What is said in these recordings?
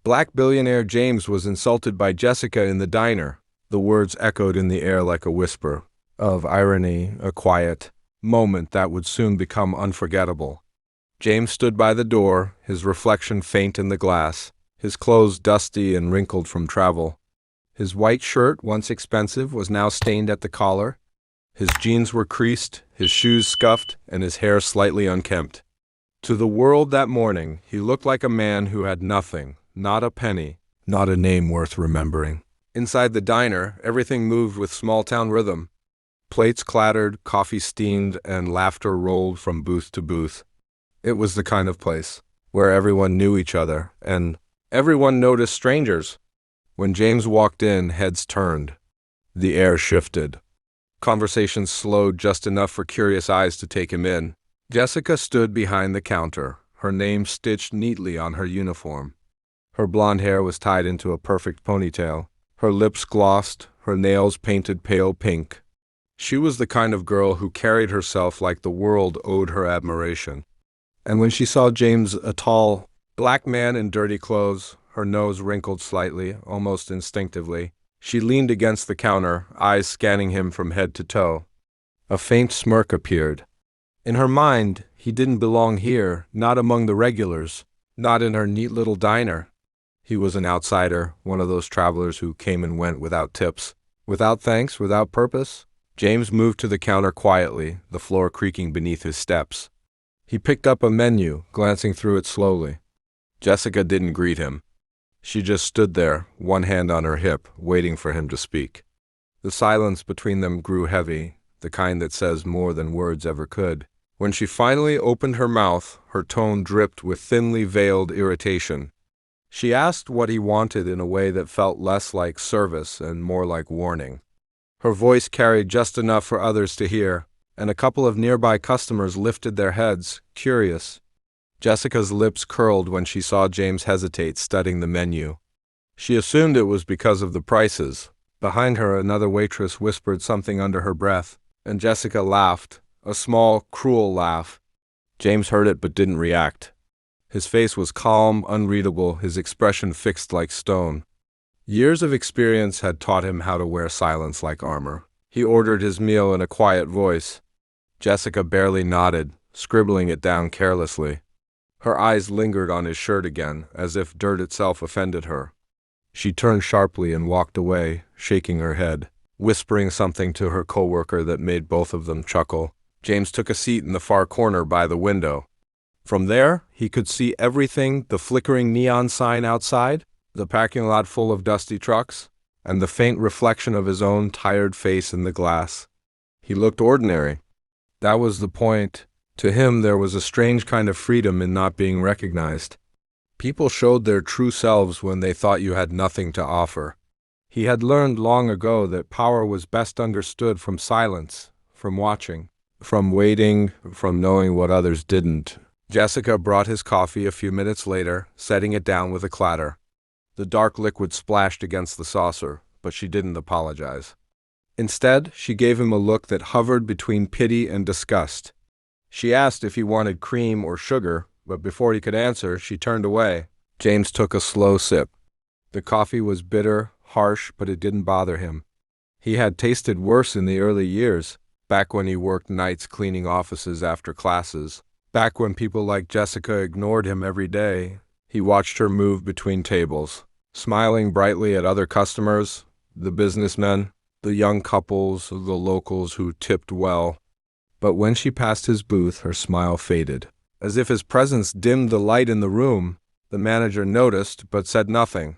Black billionaire James was insulted by Jessica in the diner. The words echoed in the air like a whisper of irony, a quiet moment that would soon become unforgettable. James stood by the door, his reflection faint in the glass, his clothes dusty and wrinkled from travel. His white shirt, once expensive, was now stained at the collar. His jeans were creased, his shoes scuffed, and his hair slightly unkempt. To the world that morning, he looked like a man who had nothing, not a penny, not a name worth remembering. Inside the diner, everything moved with small-town rhythm. Plates clattered, coffee steamed, and laughter rolled from booth to booth. It was the kind of place where everyone knew each other, and everyone noticed strangers. When James walked in, heads turned. The air shifted. Conversations slowed just enough for curious eyes to take him in. Jessica stood behind the counter, her name stitched neatly on her uniform. Her blonde hair was tied into a perfect ponytail, her lips glossed, her nails painted pale pink. She was the kind of girl who carried herself like the world owed her admiration. And when she saw James, a tall, black man in dirty clothes, her nose wrinkled slightly, almost instinctively, she leaned against the counter, eyes scanning him from head to toe. A faint smirk appeared. In her mind, he didn't belong here, not among the regulars, not in her neat little diner. He was an outsider, one of those travelers who came and went without tips, without thanks, without purpose. James moved to the counter quietly, the floor creaking beneath his steps. He picked up a menu, glancing through it slowly. Jessica didn't greet him. She just stood there, one hand on her hip, waiting for him to speak. The silence between them grew heavy, the kind that says more than words ever could. When she finally opened her mouth, her tone dripped with thinly veiled irritation. She asked what he wanted in a way that felt less like service and more like warning. Her voice carried just enough for others to hear, and a couple of nearby customers lifted their heads, curious. Jessica's lips curled when she saw James hesitate, studying the menu. She assumed it was because of the prices. Behind her, another waitress whispered something under her breath, and Jessica laughed, a small, cruel laugh. James heard it but didn't react. His face was calm, unreadable, his expression fixed like stone. Years of experience had taught him how to wear silence like armor. He ordered his meal in a quiet voice. Jessica barely nodded, scribbling it down carelessly. Her eyes lingered on his shirt again, as if dirt itself offended her. She turned sharply and walked away, shaking her head, whispering something to her coworker that made both of them chuckle. James took a seat in the far corner by the window. From there, he could see everything, the flickering neon sign outside, the parking lot full of dusty trucks, and the faint reflection of his own tired face in the glass. He looked ordinary. That was the point. To him, there was a strange kind of freedom in not being recognized. People showed their true selves when they thought you had nothing to offer. He had learned long ago that power was best understood from silence, from watching, from waiting, from knowing what others didn't. Jessica brought his coffee a few minutes later, setting it down with a clatter. The dark liquid splashed against the saucer, but she didn't apologize. Instead, she gave him a look that hovered between pity and disgust. She asked if he wanted cream or sugar, but before he could answer, she turned away. James took a slow sip. The coffee was bitter, harsh, but it didn't bother him. He had tasted worse in the early years, back when he worked nights cleaning offices after classes. Back when people like Jessica ignored him every day, he watched her move between tables, smiling brightly at other customers, the businessmen, the young couples, the locals who tipped well. But when she passed his booth, her smile faded. As if his presence dimmed the light in the room, the manager noticed but said nothing.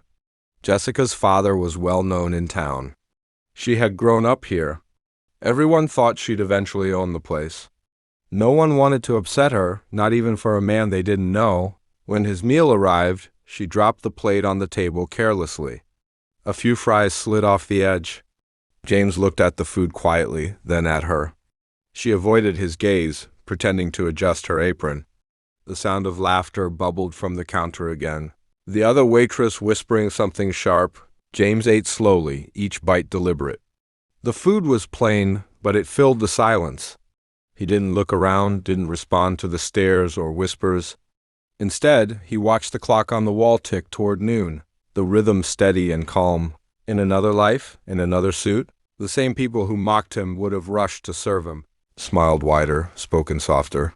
Jessica's father was well known in town. She had grown up here. Everyone thought she'd eventually own the place. No one wanted to upset her, not even for a man they didn't know. When his meal arrived, she dropped the plate on the table carelessly. A few fries slid off the edge. James looked at the food quietly, then at her. She avoided his gaze, pretending to adjust her apron. The sound of laughter bubbled from the counter again. The other waitress whispering something sharp. James ate slowly, each bite deliberate. The food was plain, but it filled the silence. He didn't look around, didn't respond to the stares or whispers. Instead, he watched the clock on the wall tick toward noon, the rhythm steady and calm. In another life, in another suit, the same people who mocked him would have rushed to serve him, smiled wider, spoken softer.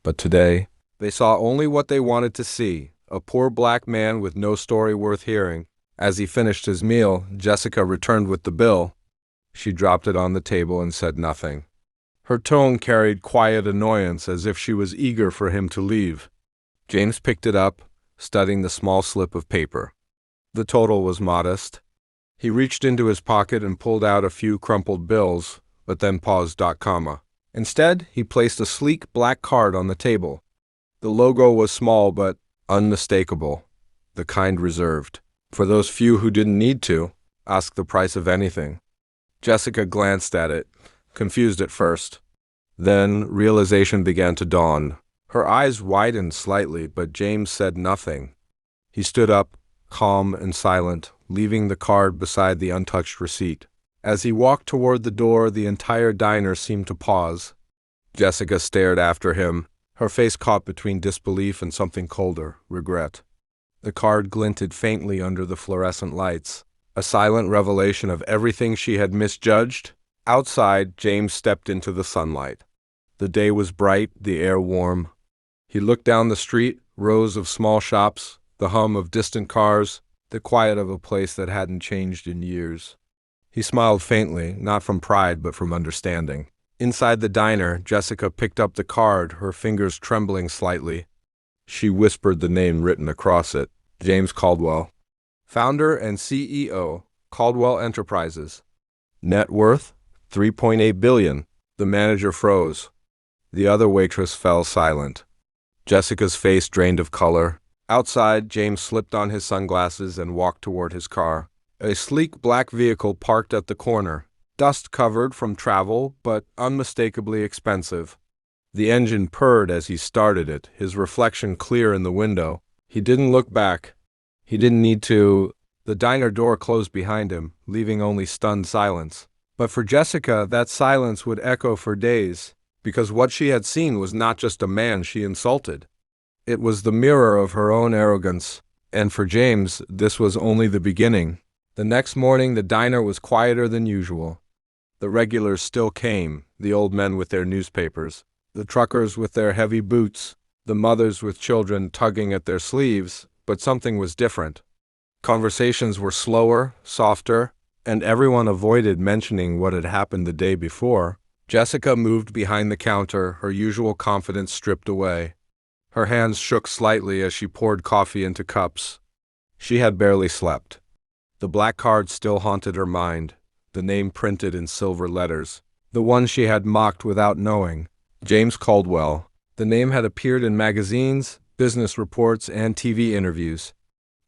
But today, they saw only what they wanted to see, a poor black man with no story worth hearing. As he finished his meal, Jessica returned with the bill. She dropped it on the table and said nothing. Her tone carried quiet annoyance, as if she was eager for him to leave. James picked it up, studying the small slip of paper. The total was modest. He reached into his pocket and pulled out a few crumpled bills, but then paused. Instead, he placed a sleek black card on the table. The logo was small but unmistakable, the kind reserved for those few who didn't need to ask the price of anything. Jessica glanced at it, confused at first. Then realization began to dawn. Her eyes widened slightly, but James said nothing. He stood up, calm and silent, leaving the card beside the untouched receipt. As he walked toward the door, the entire diner seemed to pause. Jessica stared after him, her face caught between disbelief and something colder, regret. The card glinted faintly under the fluorescent lights, a silent revelation of everything she had misjudged. Outside, James stepped into the sunlight. The day was bright, the air warm. He looked down the street, rows of small shops, the hum of distant cars, the quiet of a place that hadn't changed in years. He smiled faintly, not from pride but from understanding. Inside the diner, Jessica picked up the card, her fingers trembling slightly. She whispered the name written across it, James Caldwell. Founder and CEO, Caldwell Enterprises. Net worth, $3.8 billion. The manager froze. The other waitress fell silent. Jessica's face drained of color. Outside, James slipped on his sunglasses and walked toward his car. A sleek black vehicle parked at the corner, dust-covered from travel, but unmistakably expensive. The engine purred as he started it, his reflection clear in the window. He didn't look back. He didn't need to. The diner door closed behind him, leaving only stunned silence. But for Jessica, that silence would echo for days, because what she had seen was not just a man she insulted. It was the mirror of her own arrogance. And for James, this was only the beginning. The next morning, the diner was quieter than usual. The regulars still came, the old men with their newspapers, the truckers with their heavy boots, the mothers with children tugging at their sleeves, but something was different. Conversations were slower, softer, and everyone avoided mentioning what had happened the day before. Jessica moved behind the counter, her usual confidence stripped away. Her hands shook slightly as she poured coffee into cups. She had barely slept. The black card still haunted her mind, the name printed in silver letters, the one she had mocked without knowing. James Caldwell. The name had appeared in magazines, business reports, and TV interviews.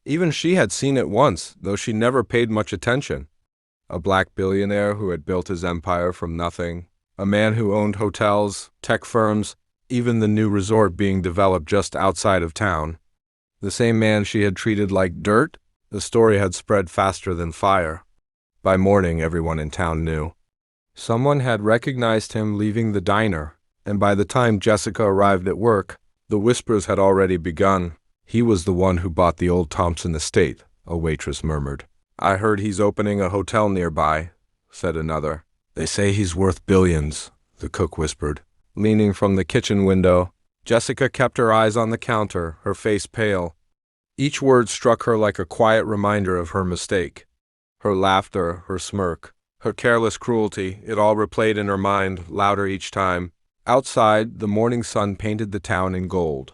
Even she had seen it once, though she never paid much attention. A black billionaire who had built his empire from nothing. A man who owned hotels, tech firms, even the new resort being developed just outside of town. The same man she had treated like dirt. The story had spread faster than fire. By morning, everyone in town knew. Someone had recognized him leaving the diner, and by the time Jessica arrived at work, the whispers had already begun. He was the one who bought the old Thompson estate, a waitress murmured. I heard he's opening a hotel nearby, said another. They say he's worth billions, the cook whispered. Leaning from the kitchen window, Jessica kept her eyes on the counter, her face pale. Each word struck her like a quiet reminder of her mistake. Her laughter, her smirk, her careless cruelty, it all replayed in her mind, louder each time. Outside, the morning sun painted the town in gold.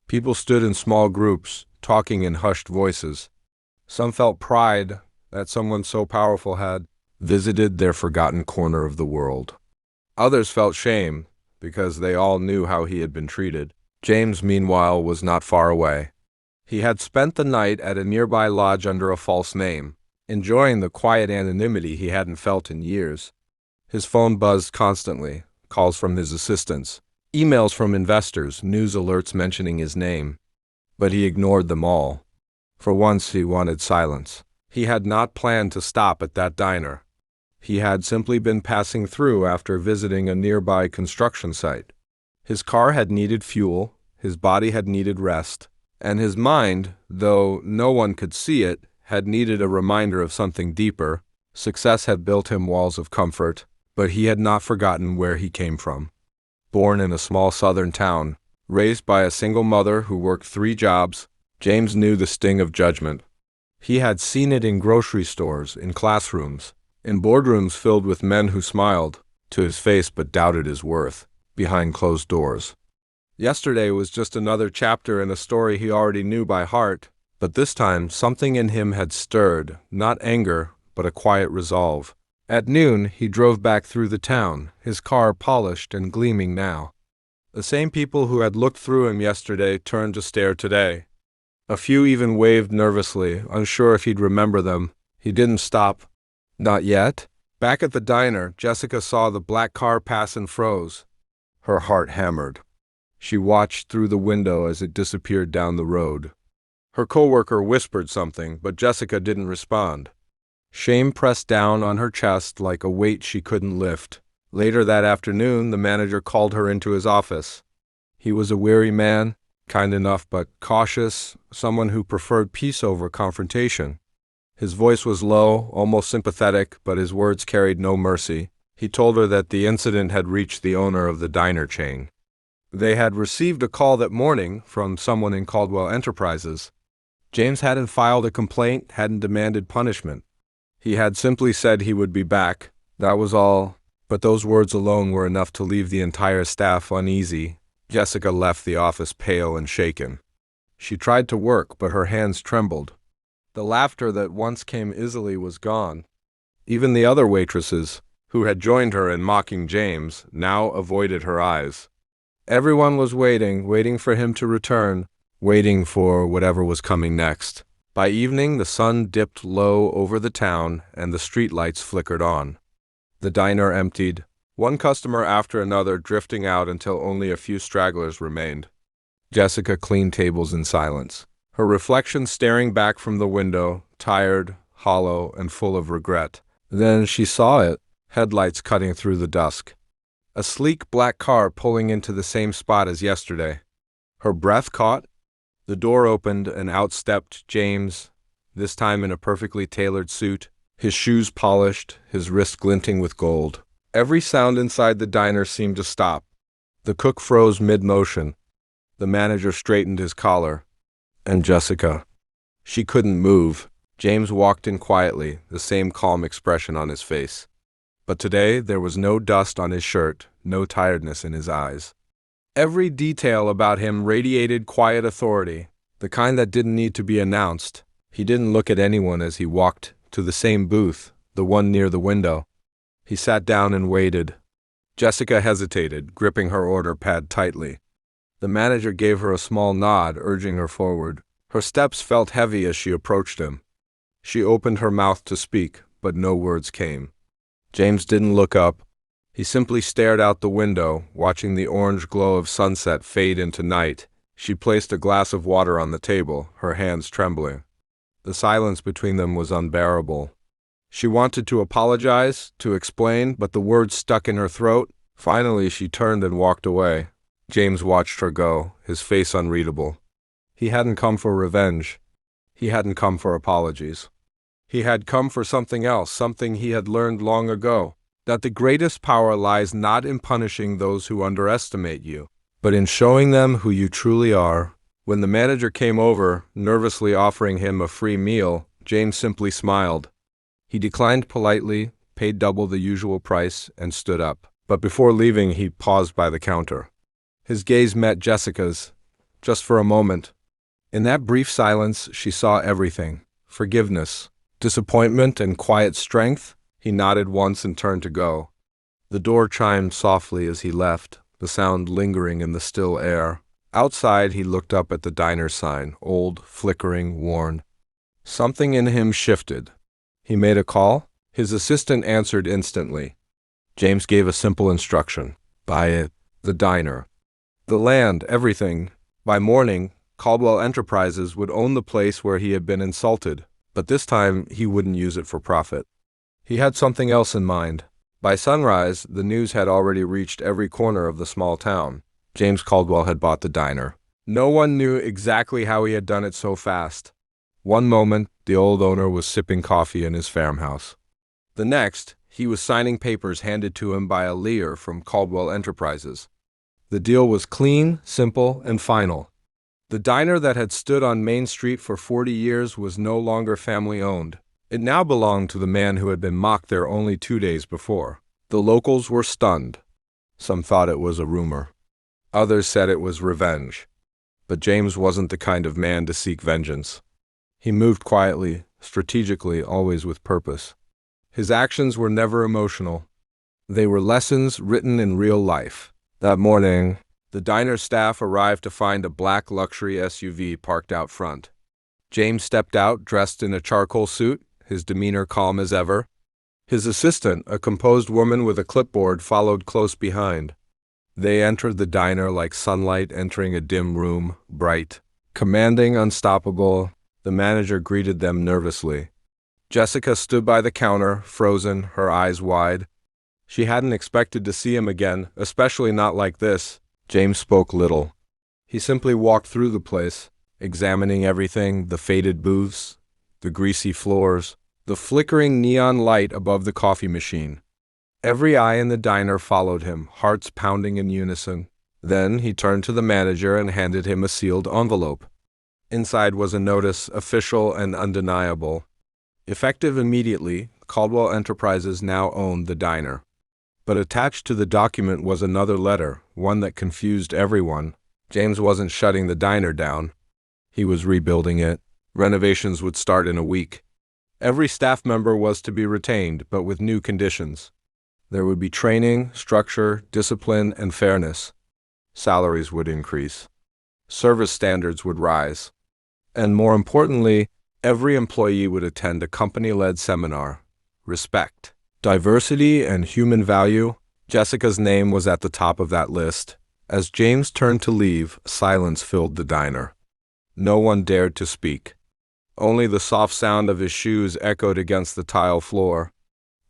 People stood in small groups, talking in hushed voices. Some felt pride that someone so powerful had visited their forgotten corner of the world. Others felt shame, because they all knew how he had been treated. James, meanwhile, was not far away. He had spent the night at a nearby lodge under a false name, enjoying the quiet anonymity he hadn't felt in years. His phone buzzed constantly, calls from his assistants, emails from investors, news alerts mentioning his name. But he ignored them all. For once, he wanted silence. He had not planned to stop at that diner. He had simply been passing through after visiting a nearby construction site. His car had needed fuel, His body had needed rest, and his mind, though no one could see it, had needed a reminder of something deeper. Success had built him walls of comfort, but he had not forgotten where he came from. Born in a small southern town, raised by a single mother who worked 3 jobs, James knew the sting of judgment. He had seen it in grocery stores, in classrooms, in boardrooms filled with men who smiled to his face but doubted his worth, behind closed doors. Yesterday was just another chapter in a story he already knew by heart, but this time something in him had stirred, not anger, but a quiet resolve. At noon, he drove back through the town, his car polished and gleaming now. The same people who had looked through him yesterday turned to stare today. A few even waved nervously, unsure if he'd remember them. He didn't stop. Not yet. Back at the diner, Jessica saw the black car pass and froze. Her heart hammered. She watched through the window as it disappeared down the road. Her coworker whispered something, but Jessica didn't respond. Shame pressed down on her chest like a weight she couldn't lift. Later that afternoon, the manager called her into his office. He was a weary man, kind enough but cautious, someone who preferred peace over confrontation. His voice was low, almost sympathetic, but his words carried no mercy. He told her that the incident had reached the owner of the diner chain. They had received a call that morning from someone in Caldwell Enterprises. James hadn't filed a complaint, hadn't demanded punishment. He had simply said he would be back. That was all, but those words alone were enough to leave the entire staff uneasy. Jessica left the office pale and shaken. She tried to work, but her hands trembled. The laughter that once came easily was gone. Even the other waitresses, who had joined her in mocking James, now avoided her eyes. Everyone was waiting for him to return, waiting for whatever was coming next. By evening, the sun dipped low over the town, and the streetlights flickered on. The diner emptied, one customer after another drifting out until only a few stragglers remained. Jessica cleaned tables in silence, her reflection staring back from the window, tired, hollow, and full of regret. Then she saw it, headlights cutting through the dusk. A sleek black car pulling into the same spot as yesterday. Her breath caught. The door opened and out stepped James, this time in a perfectly tailored suit, his shoes polished, his wrists glinting with gold. Every sound inside the diner seemed to stop. The cook froze mid-motion. The manager straightened his collar. And Jessica. She couldn't move. James walked in quietly, the same calm expression on his face. But today there was no dust on his shirt, no tiredness in his eyes. Every detail about him radiated quiet authority, the kind that didn't need to be announced. He didn't look at anyone as he walked to the same booth, the one near the window. He sat down and waited. Jessica hesitated, gripping her order pad tightly. The manager gave her a small nod, urging her forward. Her steps felt heavy as she approached him. She opened her mouth to speak, but no words came. James didn't look up. He simply stared out the window, watching the orange glow of sunset fade into night. She placed a glass of water on the table, her hands trembling. The silence between them was unbearable. She wanted to apologize, to explain, but the words stuck in her throat. Finally, she turned and walked away. James watched her go, his face unreadable. He hadn't come for revenge. He hadn't come for apologies. He had come for something else, something he had learned long ago. That the greatest power lies not in punishing those who underestimate you, but in showing them who you truly are. When the manager came over, nervously offering him a free meal, James simply smiled. He declined politely, paid double the usual price, and stood up. But before leaving, he paused by the counter. His gaze met Jessica's, just for a moment. In that brief silence, she saw everything: forgiveness, disappointment, and quiet strength. He nodded once and turned to go. The door chimed softly as he left, the sound lingering in the still air. Outside, he looked up at the diner sign, old, flickering, worn. Something in him shifted. He made a call. His assistant answered instantly. James gave a simple instruction: buy it, the diner. The land, everything. By morning, Caldwell Enterprises would own the place where he had been insulted, but this time he wouldn't use it for profit. He had something else in mind. By sunrise, the news had already reached every corner of the small town. James Caldwell had bought the diner. No one knew exactly how he had done it so fast. One moment, the old owner was sipping coffee in his farmhouse. The next, he was signing papers handed to him by a lawyer from Caldwell Enterprises. The deal was clean, simple, and final. The diner that had stood on Main Street for 40 years was no longer family-owned. It now belonged to the man who had been mocked there only 2 days before. The locals were stunned. Some thought it was a rumor. Others said it was revenge. But James wasn't the kind of man to seek vengeance. He moved quietly, strategically, always with purpose. His actions were never emotional. They were lessons written in real life. That morning, the diner staff arrived to find a black luxury SUV parked out front. James stepped out, dressed in a charcoal suit, his demeanor calm as ever. His assistant, a composed woman with a clipboard, followed close behind. They entered the diner like sunlight entering a dim room, bright, commanding, unstoppable. The manager greeted them nervously. Jessica stood by the counter, frozen, her eyes wide. She hadn't expected to see him again, especially not like this. James spoke little. He simply walked through the place, examining everything, the faded booths, the greasy floors, the flickering neon light above the coffee machine. Every eye in the diner followed him, hearts pounding in unison. Then he turned to the manager and handed him a sealed envelope. Inside was a notice, official and undeniable. Effective immediately, Caldwell Enterprises now owned the diner. But attached to the document was another letter, one that confused everyone. James wasn't shutting the diner down. He was rebuilding it. Renovations would start in a week. Every staff member was to be retained, but with new conditions. There would be training, structure, discipline, and fairness. Salaries would increase. Service standards would rise. And more importantly, every employee would attend a company-led seminar. Respect, diversity, and human value. Jessica's name was at the top of that list. As James turned to leave, silence filled the diner. No one dared to speak. Only the soft sound of his shoes echoed against the tile floor.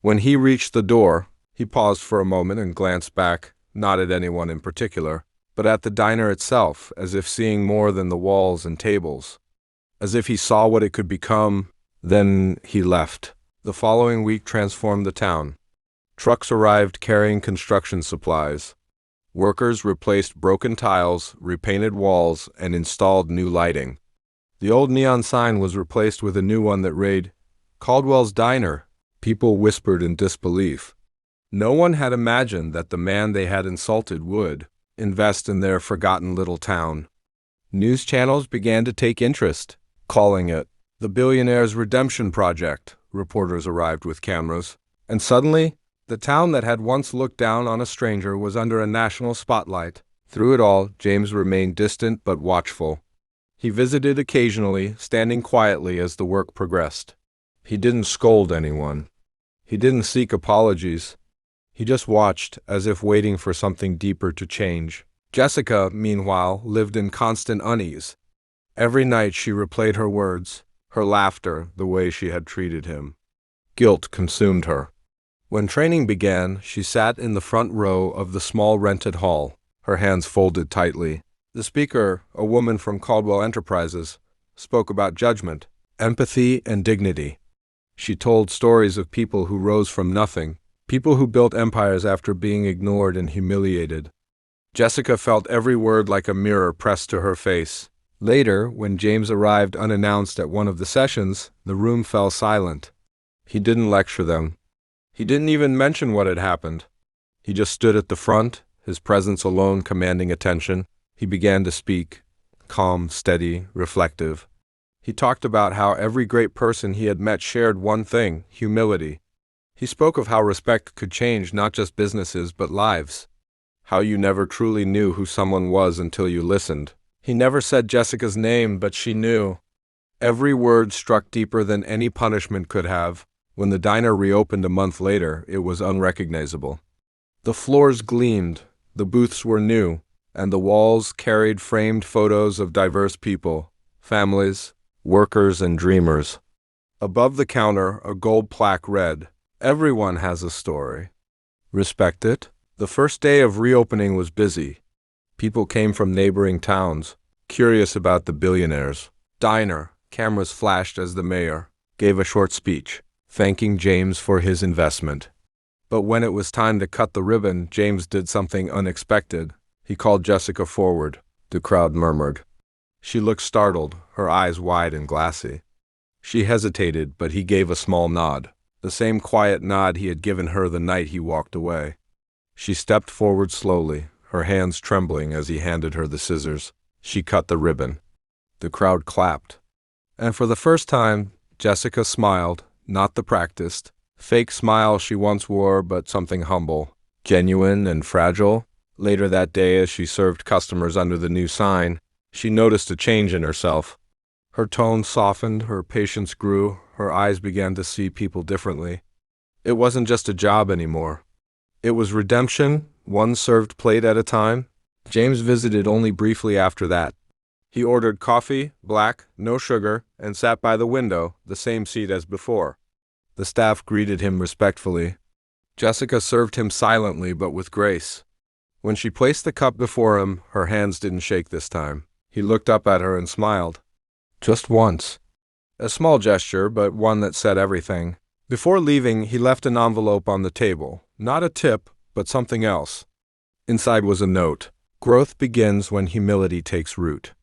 When he reached the door, he paused for a moment and glanced back, not at anyone in particular, but at the diner itself, as if seeing more than the walls and tables. As if he saw what it could become. Then he left. The following week transformed the town. Trucks arrived carrying construction supplies. Workers replaced broken tiles, repainted walls, and installed new lighting. The old neon sign was replaced with a new one that read, "Caldwell's Diner." People whispered in disbelief. No one had imagined that the man they had insulted would invest in their forgotten little town. News channels began to take interest, calling it the Billionaire's Redemption Project. Reporters arrived with cameras. And suddenly, the town that had once looked down on a stranger was under a national spotlight. Through it all, James remained distant but watchful. He visited occasionally, standing quietly as the work progressed. He didn't scold anyone. He didn't seek apologies. He just watched, as if waiting for something deeper to change. Jessica, meanwhile, lived in constant unease. Every night she replayed her words, her laughter, the way she had treated him. Guilt consumed her. When training began, she sat in the front row of the small rented hall, her hands folded tightly. The speaker, a woman from Caldwell Enterprises, spoke about judgment, empathy, and dignity. She told stories of people who rose from nothing, people who built empires after being ignored and humiliated. Jessica felt every word like a mirror pressed to her face. Later, when James arrived unannounced at one of the sessions, the room fell silent. He didn't lecture them. He didn't even mention what had happened. He just stood at the front, his presence alone commanding attention. He began to speak, calm, steady, reflective. He talked about how every great person he had met shared one thing, humility. He spoke of how respect could change not just businesses but lives. How you never truly knew who someone was until you listened. He never said Jessica's name, but she knew. Every word struck deeper than any punishment could have. When the diner reopened a month later, it was unrecognizable. The floors gleamed, the booths were new, and the walls carried framed photos of diverse people, families, workers, and dreamers. Above the counter, a gold plaque read, "Everyone has a story. Respect it." The first day of reopening was busy. People came from neighboring towns. Curious about the Billionaire's diner, cameras flashed as the mayor gave a short speech, thanking James for his investment. But when it was time to cut the ribbon, James did something unexpected. He called Jessica forward. The crowd murmured. She looked startled, her eyes wide and glassy. She hesitated, but he gave a small nod, the same quiet nod he had given her the night he walked away. She stepped forward slowly, her hands trembling as he handed her the scissors. She cut the ribbon. The crowd clapped. And for the first time, Jessica smiled, not the practiced, fake smile she once wore, but something humble, genuine and fragile. Later that day, as she served customers under the new sign, she noticed a change in herself. Her tone softened, her patience grew, her eyes began to see people differently. It wasn't just a job anymore. It was redemption, one served plate at a time. James visited only briefly after that. He ordered coffee, black, no sugar, and sat by the window, the same seat as before. The staff greeted him respectfully. Jessica served him silently but with grace. When she placed the cup before him, her hands didn't shake this time. He looked up at her and smiled. Just once. A small gesture, but one that said everything. Before leaving, he left an envelope on the table. Not a tip, but something else. Inside was a note. Growth begins when humility takes root.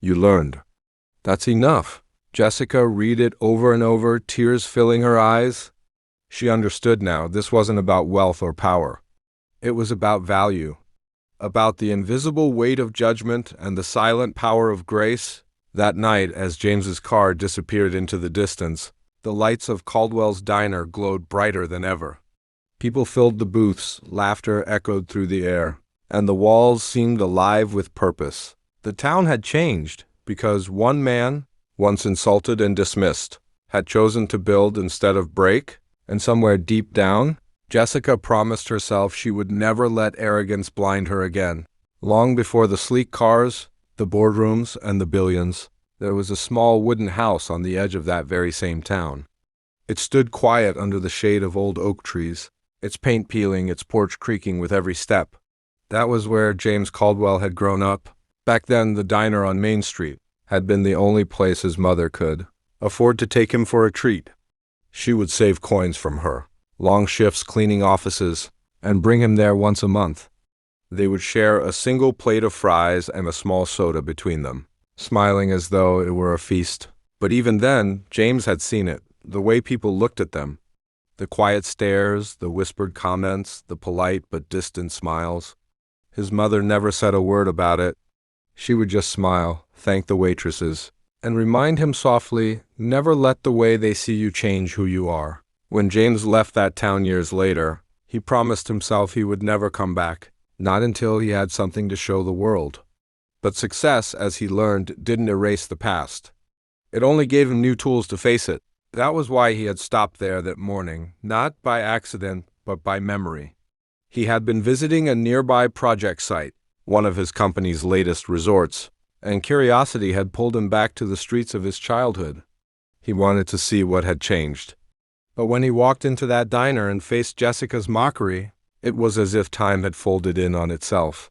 You learned. That's enough. Jessica read it over and over, tears filling her eyes. She understood now. This wasn't about wealth or power. It was about value. About the invisible weight of judgment and the silent power of grace. That night, as James's car disappeared into the distance, the lights of Caldwell's diner glowed brighter than ever. People filled the booths, laughter echoed through the air, and the walls seemed alive with purpose. The town had changed because one man, once insulted and dismissed, had chosen to build instead of break, and somewhere deep down, Jessica promised herself she would never let arrogance blind her again. Long before the sleek cars, the boardrooms, and the billions, there was a small wooden house on the edge of that very same town. It stood quiet under the shade of old oak trees, its paint peeling, its porch creaking with every step. That was where James Caldwell had grown up. Back then, the diner on Main Street had been the only place his mother could afford to take him for a treat. She would save coins from her, long shifts cleaning offices, and bring him there once a month. They would share a single plate of fries and a small soda between them, smiling as though it were a feast. But even then, James had seen it, the way people looked at them. The quiet stares, the whispered comments, the polite but distant smiles. His mother never said a word about it. She would just smile, thank the waitresses, and remind him softly, never let the way they see you change who you are. When James left that town years later, he promised himself he would never come back, not until he had something to show the world. But success, as he learned, didn't erase the past. It only gave him new tools to face it. That was why he had stopped there that morning, not by accident, but by memory. He had been visiting a nearby project site, one of his company's latest resorts, and curiosity had pulled him back to the streets of his childhood. He wanted to see what had changed. But when he walked into that diner and faced Jessica's mockery, it was as if time had folded in on itself.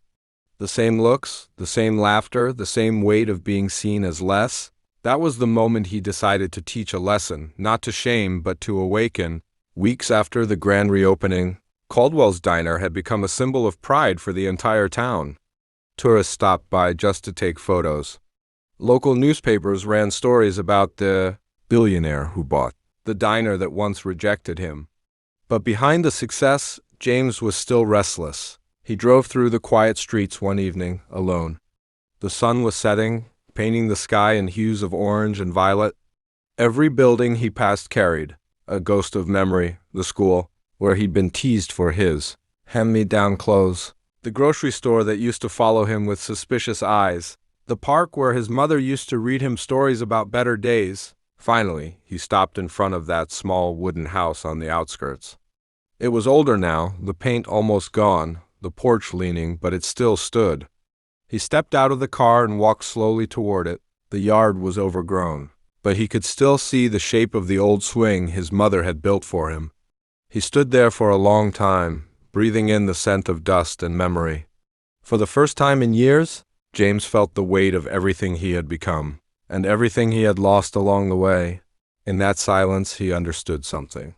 The same looks, the same laughter, the same weight of being seen as less. That was the moment he decided to teach a lesson, not to shame, but to awaken. Weeks after the grand reopening, Caldwell's diner had become a symbol of pride for the entire town. Tourists stopped by just to take photos. Local newspapers ran stories about the billionaire who bought the diner that once rejected him. But behind the success, James was still restless. He drove through the quiet streets one evening, alone. The sun was setting, painting the sky in hues of orange and violet. Every building he passed carried a ghost of memory, the school, where he'd been teased for his hand-me-down clothes, the grocery store that used to follow him with suspicious eyes, the park where his mother used to read him stories about better days. Finally, he stopped in front of that small wooden house on the outskirts. It was older now, the paint almost gone, the porch leaning, but it still stood. He stepped out of the car and walked slowly toward it. The yard was overgrown, but he could still see the shape of the old swing his mother had built for him. He stood there for a long time, breathing in the scent of dust and memory. For the first time in years, James felt the weight of everything he had become, and everything he had lost along the way. In that silence, he understood something.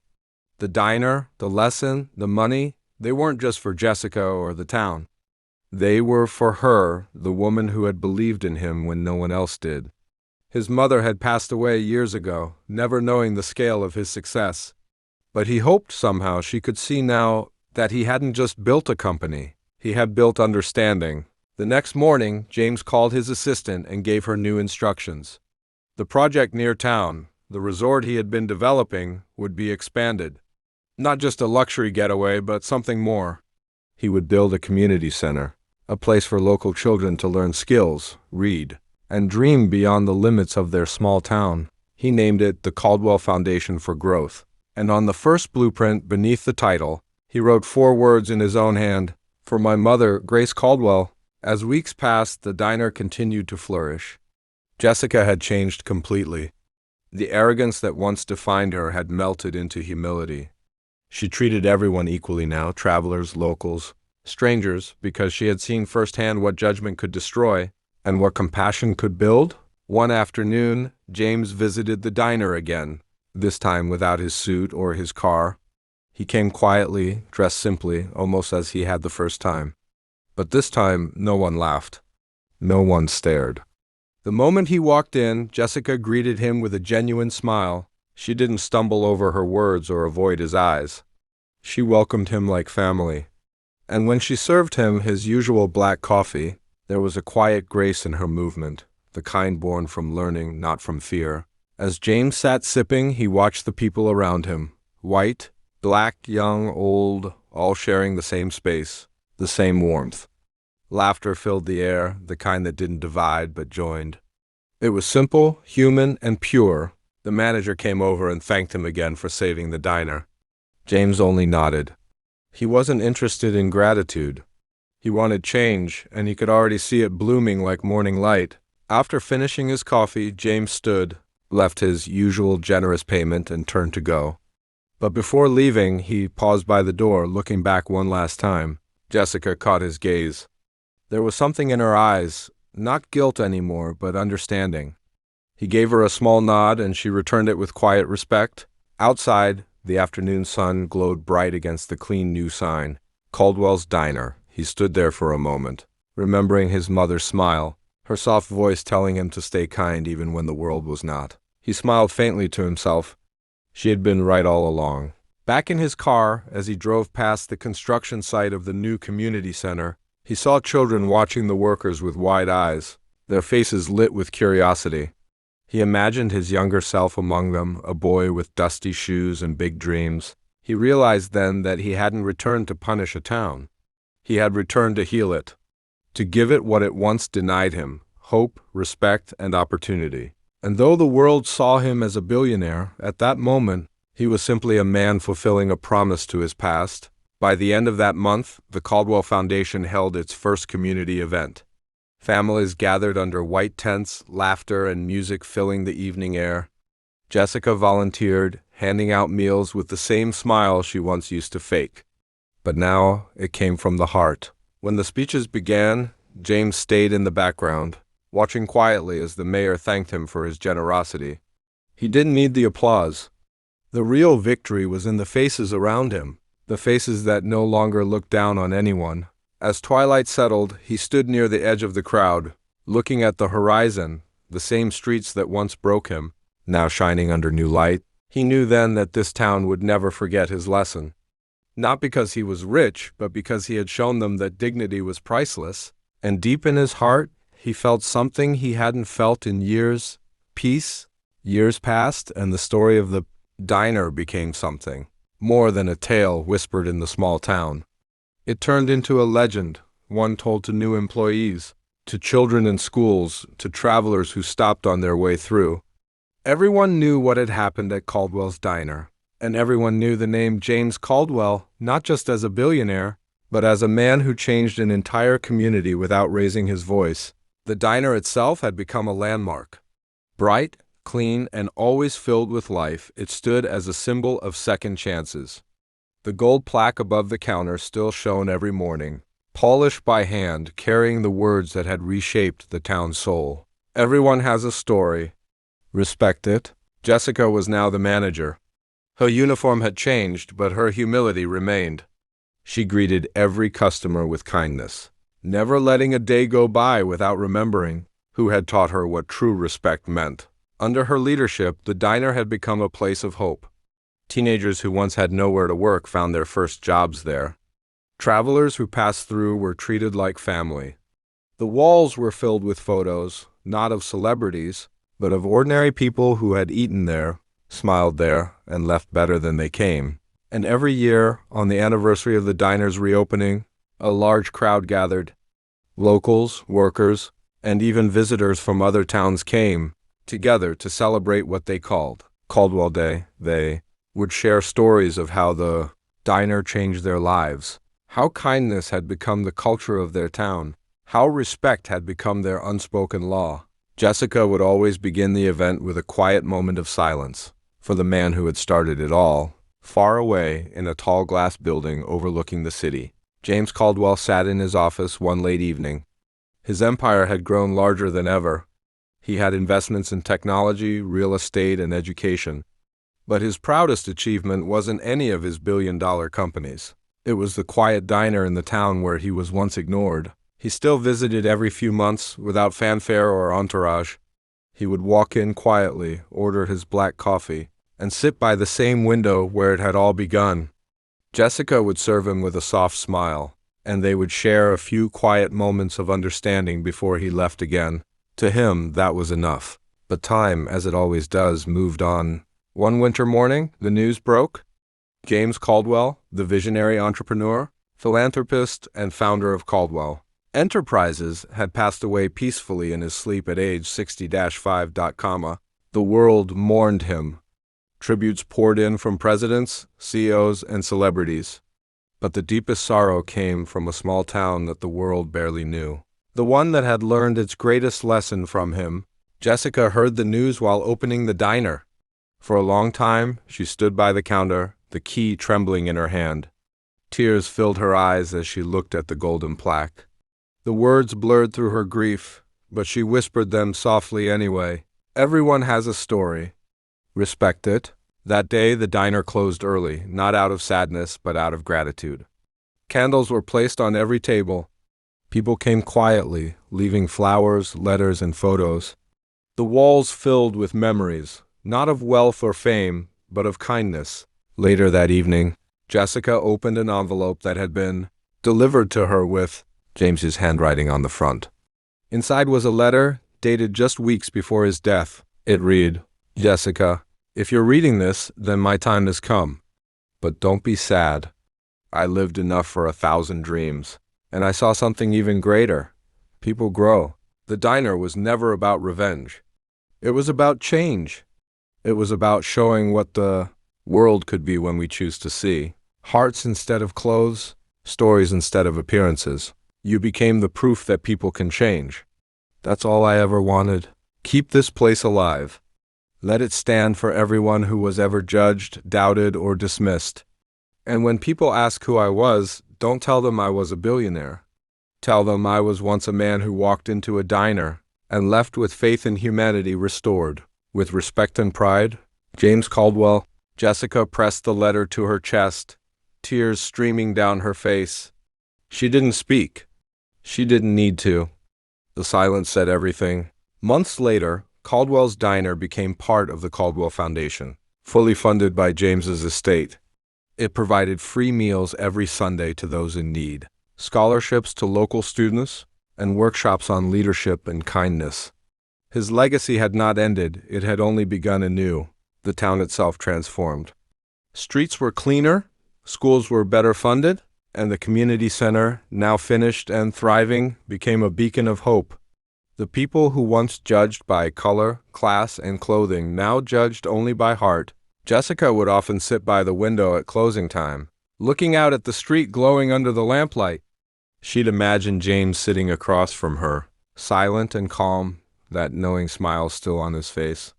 The diner, the lesson, the money, they weren't just for Jessica or the town. They were for her, the woman who had believed in him when no one else did. His mother had passed away years ago, never knowing the scale of his success. But he hoped somehow she could see now that he hadn't just built a company, he had built understanding. The next morning, James called his assistant and gave her new instructions. The project near town, the resort he had been developing, would be expanded. Not just a luxury getaway, but something more. He would build a community center, a place for local children to learn skills, read, and dream beyond the limits of their small town. He named it the Caldwell Foundation for Growth. And on the first blueprint beneath the title, he wrote 4 words in his own hand, "For my mother, Grace Caldwell." As weeks passed, the diner continued to flourish. Jessica had changed completely. The arrogance that once defined her had melted into humility. She treated everyone equally now, travelers, locals, strangers, because she had seen firsthand what judgment could destroy and what compassion could build. One afternoon, James visited the diner again, this time without his suit or his car. He came quietly, dressed simply, almost as he had the first time. But this time, no one laughed. No one stared. The moment he walked in, Jessica greeted him with a genuine smile. She didn't stumble over her words or avoid his eyes. She welcomed him like family. And when she served him his usual black coffee, there was a quiet grace in her movement, the kind born from learning, not from fear. As James sat sipping, he watched the people around him, white, black, young, old, all sharing the same space, the same warmth. Laughter filled the air, the kind that didn't divide but joined. It was simple, human, and pure. The manager came over and thanked him again for saving the diner. James only nodded. He wasn't interested in gratitude. He wanted change, and he could already see it blooming like morning light. After finishing his coffee, James stood, left his usual generous payment, and turned to go. But before leaving, he paused by the door, looking back one last time. Jessica caught his gaze. There was something in her eyes, not guilt anymore, but understanding. He gave her a small nod, and she returned it with quiet respect. Outside, the afternoon sun glowed bright against the clean new sign, Caldwell's Diner. He stood there for a moment, remembering his mother's smile, her soft voice telling him to stay kind even when the world was not. He smiled faintly to himself. She had been right all along. Back in his car, as he drove past the construction site of the new community center, he saw children watching the workers with wide eyes, their faces lit with curiosity. He imagined his younger self among them, a boy with dusty shoes and big dreams. He realized then that he hadn't returned to punish a town. He had returned to heal it, to give it what it once denied him, hope, respect, and opportunity. And though the world saw him as a billionaire, at that moment, he was simply a man fulfilling a promise to his past. By the end of that month, the Caldwell Foundation held its first community event. Families gathered under white tents, laughter and music filling the evening air. Jessica volunteered, handing out meals with the same smile she once used to fake. But now it came from the heart. When the speeches began, James stayed in the background, watching quietly as the mayor thanked him for his generosity. He didn't need the applause. The real victory was in the faces around him, the faces that no longer looked down on anyone. As twilight settled, he stood near the edge of the crowd, looking at the horizon, the same streets that once broke him, now shining under new light. He knew then that this town would never forget his lesson. Not because he was rich, but because he had shown them that dignity was priceless. And deep in his heart, he felt something he hadn't felt in years. Peace. Years passed, and the story of the diner became something more than a tale whispered in the small town. It turned into a legend, one told to new employees, to children in schools, to travelers who stopped on their way through. Everyone knew what had happened at Caldwell's Diner, and everyone knew the name James Caldwell, not just as a billionaire, but as a man who changed an entire community without raising his voice. The diner itself had become a landmark. Bright, clean, and always filled with life, it stood as a symbol of second chances. The gold plaque above the counter still shone every morning, polished by hand, carrying the words that had reshaped the town's soul. Everyone has a story. Respect it. Jessica was now the manager. Her uniform had changed, but her humility remained. She greeted every customer with kindness, never letting a day go by without remembering who had taught her what true respect meant. Under her leadership, the diner had become a place of hope. Teenagers who once had nowhere to work found their first jobs there. Travelers who passed through were treated like family. The walls were filled with photos, not of celebrities, but of ordinary people who had eaten there, smiled there, and left better than they came. And every year, on the anniversary of the diner's reopening, a large crowd gathered. Locals, workers, and even visitors from other towns came together to celebrate what they called Caldwell Day. They would share stories of how the diner changed their lives, how kindness had become the culture of their town, how respect had become their unspoken law. Jessica would always begin the event with a quiet moment of silence for the man who had started it all. Far away, in a tall glass building overlooking the city, James Caldwell sat in his office one late evening. His empire had grown larger than ever. He had investments in technology, real estate, and education. But his proudest achievement wasn't any of his billion-dollar companies. It was the quiet diner in the town where he was once ignored. He still visited every few months, without fanfare or entourage. He would walk in quietly, order his black coffee, and sit by the same window where it had all begun. Jessica would serve him with a soft smile, and they would share a few quiet moments of understanding before he left again. To him, that was enough. But time, as it always does, moved on. One winter morning, the news broke. James Caldwell, the visionary entrepreneur, philanthropist, and founder of Caldwell Enterprises, had passed away peacefully in his sleep at age 60-5. The world mourned him. Tributes poured in from presidents, CEOs, and celebrities. But the deepest sorrow came from a small town that the world barely knew. The one that had learned its greatest lesson from him. Jessica heard the news while opening the diner. For a long time, she stood by the counter, the key trembling in her hand. Tears filled her eyes as she looked at the golden plaque. The words blurred through her grief, but she whispered them softly anyway. Everyone has a story. Respect it. That day, the diner closed early, not out of sadness, but out of gratitude. Candles were placed on every table. People came quietly, leaving flowers, letters, and photos. The walls filled with memories, not of wealth or fame, but of kindness. Later that evening, Jessica opened an envelope that had been delivered to her with James's handwriting on the front. Inside was a letter dated just weeks before his death. It read, "Jessica, if you're reading this, then my time has come. But don't be sad. I lived enough for 1,000 dreams, and I saw something even greater. People grow. The diner was never about revenge. It was about change. It was about showing what the world could be when we choose to see. Hearts instead of clothes, stories instead of appearances. You became the proof that people can change. That's all I ever wanted. Keep this place alive. Let it stand for everyone who was ever judged, doubted, or dismissed. And when people ask who I was, don't tell them I was a billionaire. Tell them I was once a man who walked into a diner and left with faith in humanity restored. With respect and pride, James Caldwell." Jessica pressed the letter to her chest, tears streaming down her face. She didn't speak. She didn't need to. The silence said everything. Months later, Caldwell's Diner became part of the Caldwell Foundation, fully funded by James's estate. It provided free meals every Sunday to those in need, scholarships to local students, and workshops on leadership and kindness. His legacy had not ended, it had only begun anew. The town itself transformed. Streets were cleaner, schools were better funded, and the community center, now finished and thriving, became a beacon of hope. The people who once judged by color, class, and clothing now judged only by heart. Jessica would often sit by the window at closing time, looking out at the street glowing under the lamplight. She'd imagine James sitting across from her, silent and calm, that knowing smile still on his face.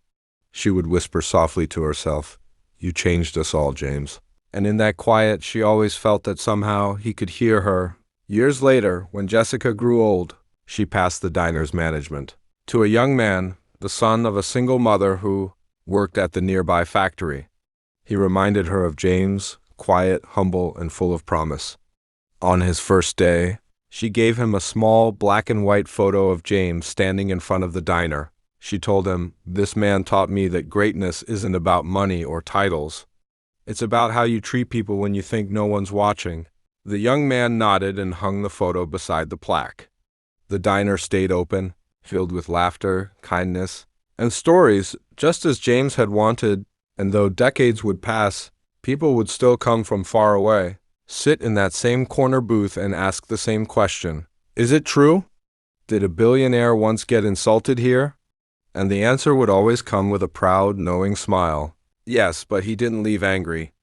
She would whisper softly to herself, "You changed us all, James." And in that quiet, she always felt that somehow he could hear her, Years later, when Jessica grew old, she passed the diner's management to a young man, the son of a single mother who worked at the nearby factory. He reminded her of James, quiet, humble, and full of promise. On his first day, she gave him a small black and white photo of James standing in front of the diner. She told him, "This man taught me that greatness isn't about money or titles. It's about how you treat people when you think no one's watching." The young man nodded and hung the photo beside the plaque. The diner stayed open, filled with laughter, kindness, and stories, just as James had wanted, and though decades would pass, people would still come from far away, sit in that same corner booth and ask the same question. Is it true? Did a billionaire once get insulted here? And the answer would always come with a proud, knowing smile. Yes, but he didn't leave angry.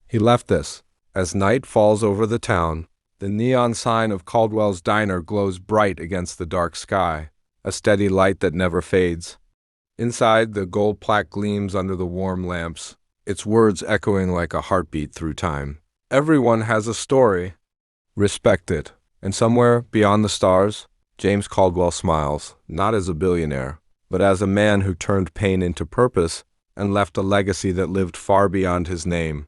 He left this. As night falls over the town, the neon sign of Caldwell's diner glows bright against the dark sky, a steady light that never fades. Inside, the gold plaque gleams under the warm lamps, its words echoing like a heartbeat through time. Everyone has a story. Respect it. And somewhere beyond the stars, James Caldwell smiles, not as a billionaire, but as a man who turned pain into purpose and left a legacy that lived far beyond his name.